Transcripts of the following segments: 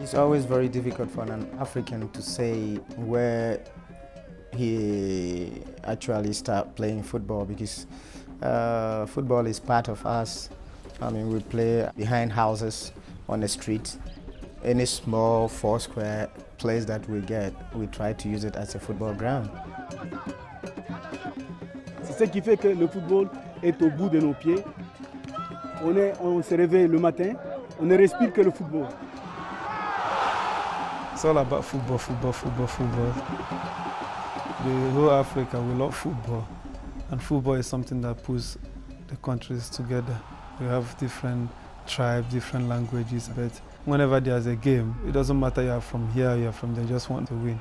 It's always very difficult for an African to say where he actually start playing football because football is part of us. I mean, we play behind houses, on the street. Any small four-square place that we get, we try to use it as a football ground. C'est ce qui fait que le football est au bout de nos pieds. On se réveille le matin, on ne respire que le football. It's all about football, football, football, football. The whole Africa, we love football. And football is something that puts the countries together. We have different tribes, different languages, but whenever there's a game, it doesn't matter you're from here, you're from there, you just want to win.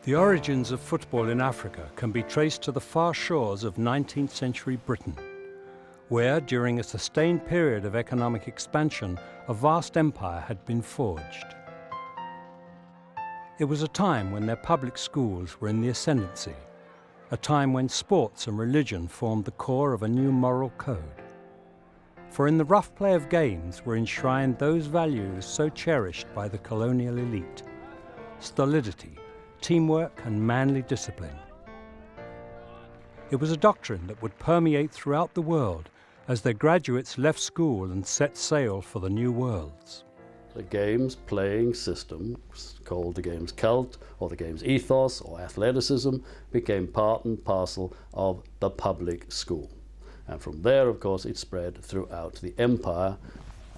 The origins of football in Africa can be traced to the far shores of 19th century Britain, where, during a sustained period of economic expansion, a vast empire had been forged. It was a time when their public schools were in the ascendancy, a time when sports and religion formed the core of a new moral code. For in the rough play of games were enshrined those values so cherished by the colonial elite: stolidity, teamwork, and manly discipline. It was a doctrine that would permeate throughout the world as their graduates left school and set sail for the new worlds. The game's playing system, called the game's cult or the game's ethos or athleticism, became part and parcel of the public school. And from there, of course, it spread throughout the empire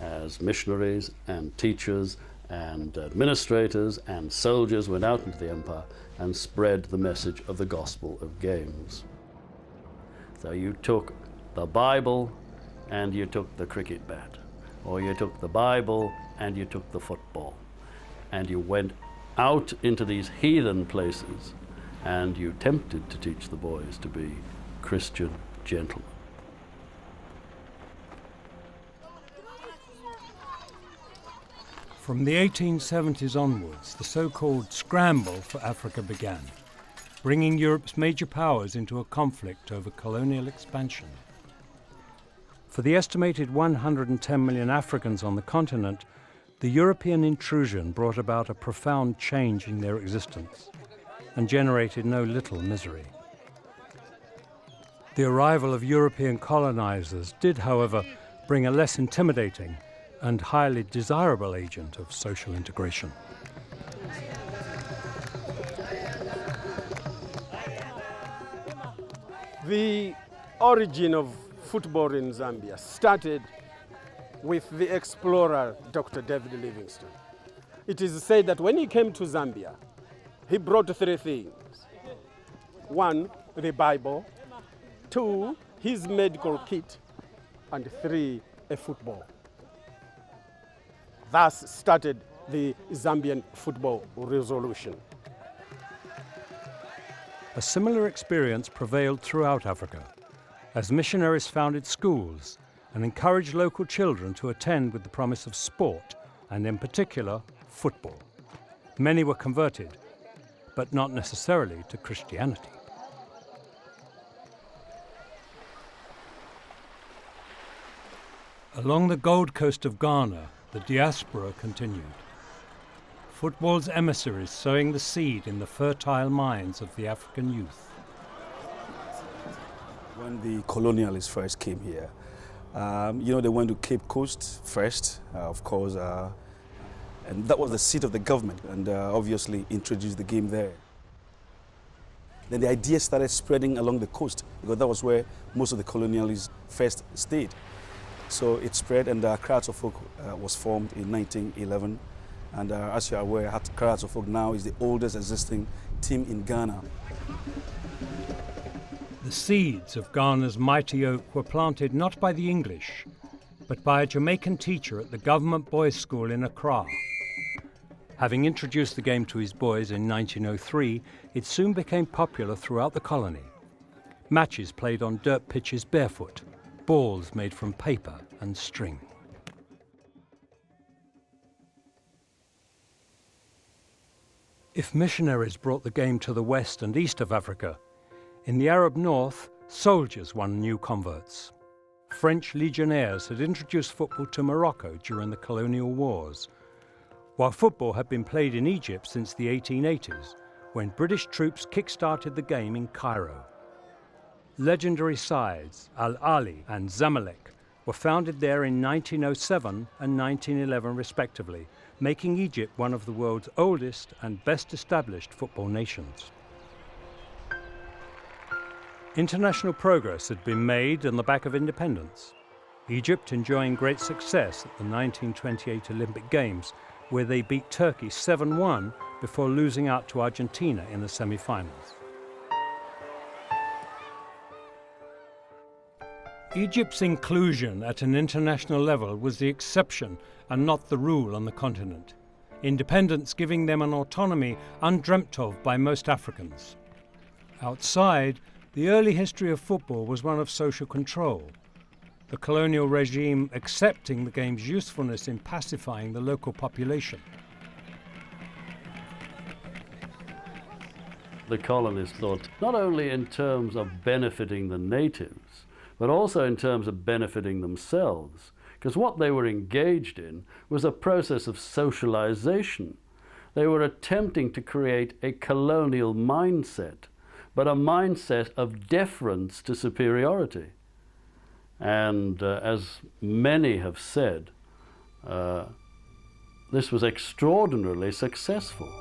as missionaries and teachers and administrators and soldiers went out into the empire and spread the message of the gospel of games. So you took the Bible and you took the cricket bat, or you took the Bible and you took the football, and you went out into these heathen places and you attempted to teach the boys to be Christian gentlemen. From the 1870s onwards, the so-called scramble for Africa began, bringing Europe's major powers into a conflict over colonial expansion. For the estimated 110 million Africans on the continent, the European intrusion brought about a profound change in their existence and generated no little misery. The arrival of European colonizers did, however, bring a less intimidating and highly desirable agent of social integration. The origin of football in Zambia started with the explorer Dr. David Livingstone. It is said that when he came to Zambia, he brought three things. One, the Bible. Two, his medical kit. And three, a football. Thus started the Zambian football revolution. A similar experience prevailed throughout Africa, as missionaries founded schools and encouraged local children to attend with the promise of sport, and in particular, football. Many were converted, but not necessarily to Christianity. Along the Gold Coast of Ghana, the diaspora continued. Football's emissaries sowing the seed in the fertile minds of the African youth. When the colonialists first came here, they went to Cape Coast first, of course, and that was the seat of the government, and obviously introduced the game there. Then the idea started spreading along the coast, because that was where most of the colonialists first stayed. So it spread, and Accra Folk was formed in 1911. And as you are aware, Accra Folk now is the oldest existing team in Ghana. The seeds of Ghana's mighty oak were planted not by the English, but by a Jamaican teacher at the government boys' school in Accra. Having introduced the game to his boys in 1903, it soon became popular throughout the colony. Matches played on dirt pitches barefoot, balls made from paper and string. If missionaries brought the game to the west and east of Africa, in the Arab north, soldiers won new converts. French legionnaires had introduced football to Morocco during the colonial wars, while football had been played in Egypt since the 1880s, when British troops kick-started the game in Cairo. Legendary sides, Al Ahly and Zamalek, were founded there in 1907 and 1911 respectively, making Egypt one of the world's oldest and best established football nations. International progress had been made on the back of independence. Egypt enjoying great success at the 1928 Olympic Games, where they beat Turkey 7-1 before losing out to Argentina in the semi-finals. Egypt's inclusion at an international level was the exception and not the rule on the continent, independence giving them an autonomy undreamt of by most Africans. Outside, the early history of football was one of social control, the colonial regime accepting the game's usefulness in pacifying the local population. The colonists thought not only in terms of benefiting the natives, but also in terms of benefiting themselves, because what they were engaged in was a process of socialization. They were attempting to create a colonial mindset, but a mindset of deference to superiority. And as many have said, this was extraordinarily successful.